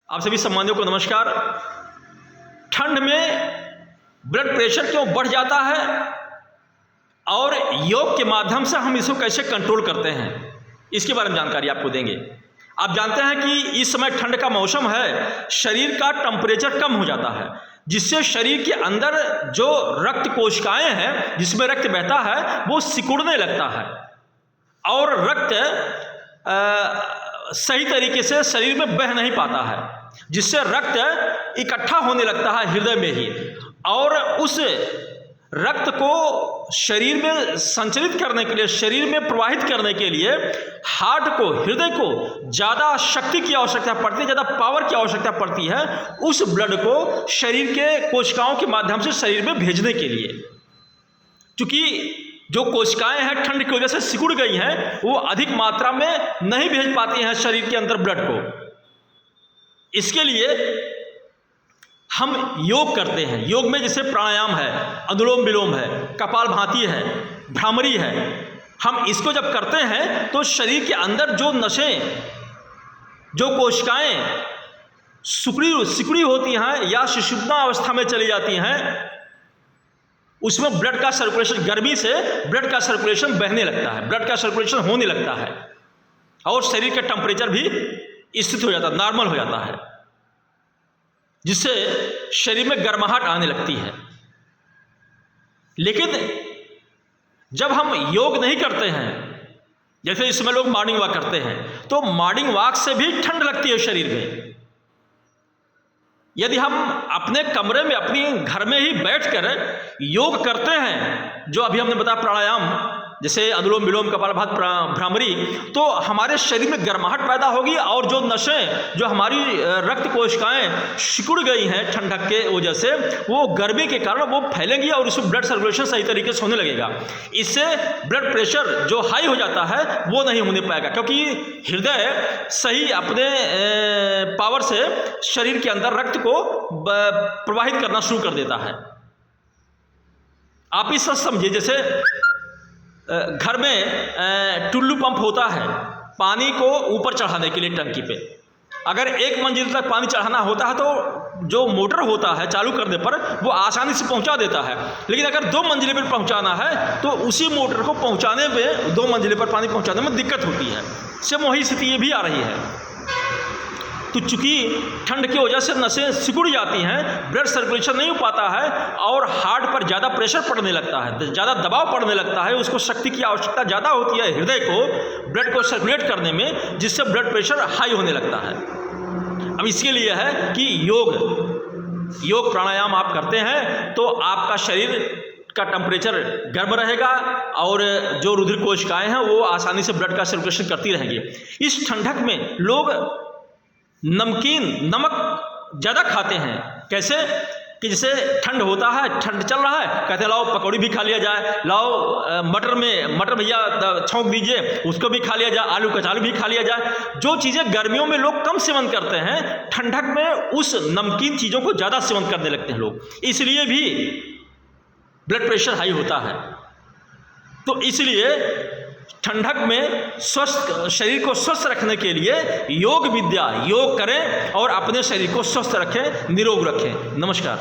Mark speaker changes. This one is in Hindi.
Speaker 1: आप सभी सम्मानियों को नमस्कार। ठंड में ब्लड प्रेशर क्यों बढ़ जाता है और योग के माध्यम से हम इसको कैसे कंट्रोल करते हैं, इसके बारे में जानकारी आपको देंगे। आप जानते हैं कि इस समय ठंड का मौसम है, शरीर का टेम्परेचर कम हो जाता है, जिससे शरीर के अंदर जो रक्त कोशिकाएं हैं जिसमें रक्त बहता है वो सिकुड़ने लगता है और रक्त सही तरीके से शरीर में बह नहीं पाता है, जिससे रक्त इकट्ठा होने लगता है हृदय में ही, और उस रक्त को शरीर में संचरित करने के लिए, शरीर में प्रवाहित करने के लिए हार्ट को, हृदय को ज़्यादा शक्ति की आवश्यकता पड़ती है, ज़्यादा पावर की आवश्यकता पड़ती है उस ब्लड को शरीर के कोशिकाओं के माध्यम से शरीर में भेजने के लिए। क्योंकि जो कोशिकाएं हैं ठंड की वजह से सिकुड़ गई हैं, वो अधिक मात्रा में नहीं भेज पाती हैं शरीर के अंदर ब्लड को। इसके लिए हम योग करते हैं। योग में जैसे प्राणायाम है, अनुलोम विलोम है, कपालभाति है, भ्रामरी है। हम इसको जब करते हैं तो शरीर के अंदर जो नसें, जो कोशिकाएं सिकुड़ी होती हैं या सुषुप्त अवस्था में चली जाती हैं, उसमें ब्लड का सर्कुलेशन, गर्मी से ब्लड का सर्कुलेशन बहने लगता है, ब्लड का सर्कुलेशन होने लगता है और शरीर का टेम्परेचर भी स्थित हो जाता है, नॉर्मल हो जाता है, जिससे शरीर में गर्माहट आने लगती है। लेकिन जब हम योग नहीं करते हैं, जैसे इसमें लोग मॉर्निंग वॉक करते हैं, तो मॉर्निंग वॉक से भी ठंड लगती है शरीर में। यदि हम अपने कमरे में, अपनी घर में ही बैठकर योग करते हैं, जो अभी हमने बताया प्राणायाम, जैसे अनुलोम विलोम, कपालभाति, भ्रामरी, तो हमारे शरीर में गर्माहट पैदा होगी और जो नसें, जो हमारी रक्त कोशिकाएं सिकुड़ गई हैं ठंडक के वजह से, वो गर्मी के कारण वो फैलेंगी और उसमें ब्लड सर्कुलेशन सही तरीके से होने लगेगा। इससे ब्लड प्रेशर जो हाई हो जाता है वो नहीं होने पाएगा, क्योंकि हृदय सही अपने पावर से शरीर के अंदर रक्त को प्रवाहित करना शुरू कर देता है। आप इस समझिए, जैसे घर में टुल्लू पंप होता है पानी को ऊपर चढ़ाने के लिए टंकी पे। अगर एक मंजिल तक पानी चढ़ाना होता है तो जो मोटर होता है चालू करने पर वो आसानी से पहुंचा देता है, लेकिन अगर 2 मंजिले पर पहुंचाना है तो उसी मोटर को पहुंचाने में, 2 मंजिले पर पानी पहुंचाने में दिक्कत होती है। सेम वही स्थिति ये भी आ रही है। तो चूंकि ठंड की वजह से नसें सिकुड़ जाती हैं, ब्लड सर्कुलेशन नहीं हो पाता है और हार्ट पर ज़्यादा प्रेशर पड़ने लगता है, ज़्यादा दबाव पड़ने लगता है, उसको शक्ति की आवश्यकता ज़्यादा होती है हृदय को ब्लड को सर्कुलेट करने में, जिससे ब्लड प्रेशर हाई होने लगता है। अब इसके लिए है कि योग प्राणायाम आप करते हैं तो आपका शरीर का टेम्परेचर गर्म रहेगा और जो रुधिर कोशिकाएँ हैं वो आसानी से ब्लड का सर्कुलेशन करती रहेंगी। इस ठंडक में लोग नमक ज़्यादा खाते हैं। कैसे कि जैसे ठंड होता है, ठंड चल रहा है, कहते हैं लाओ पकौड़ी भी खा लिया जाए, लाओ मटर भैया छौंक दीजिए, उसको भी खा लिया जाए, आलू कचालू भी खा लिया जाए। जो चीज़ें गर्मियों में लोग कम सेवन करते हैं, ठंडक में उस नमकीन चीज़ों को ज़्यादा सेवन करने लगते हैं लोग, इसलिए भी ब्लड प्रेशर हाई होता है। तो इसलिए ठंडक में शरीर को स्वस्थ रखने के लिए योग करें और अपने शरीर को स्वस्थ रखें, निरोग रखें। नमस्कार।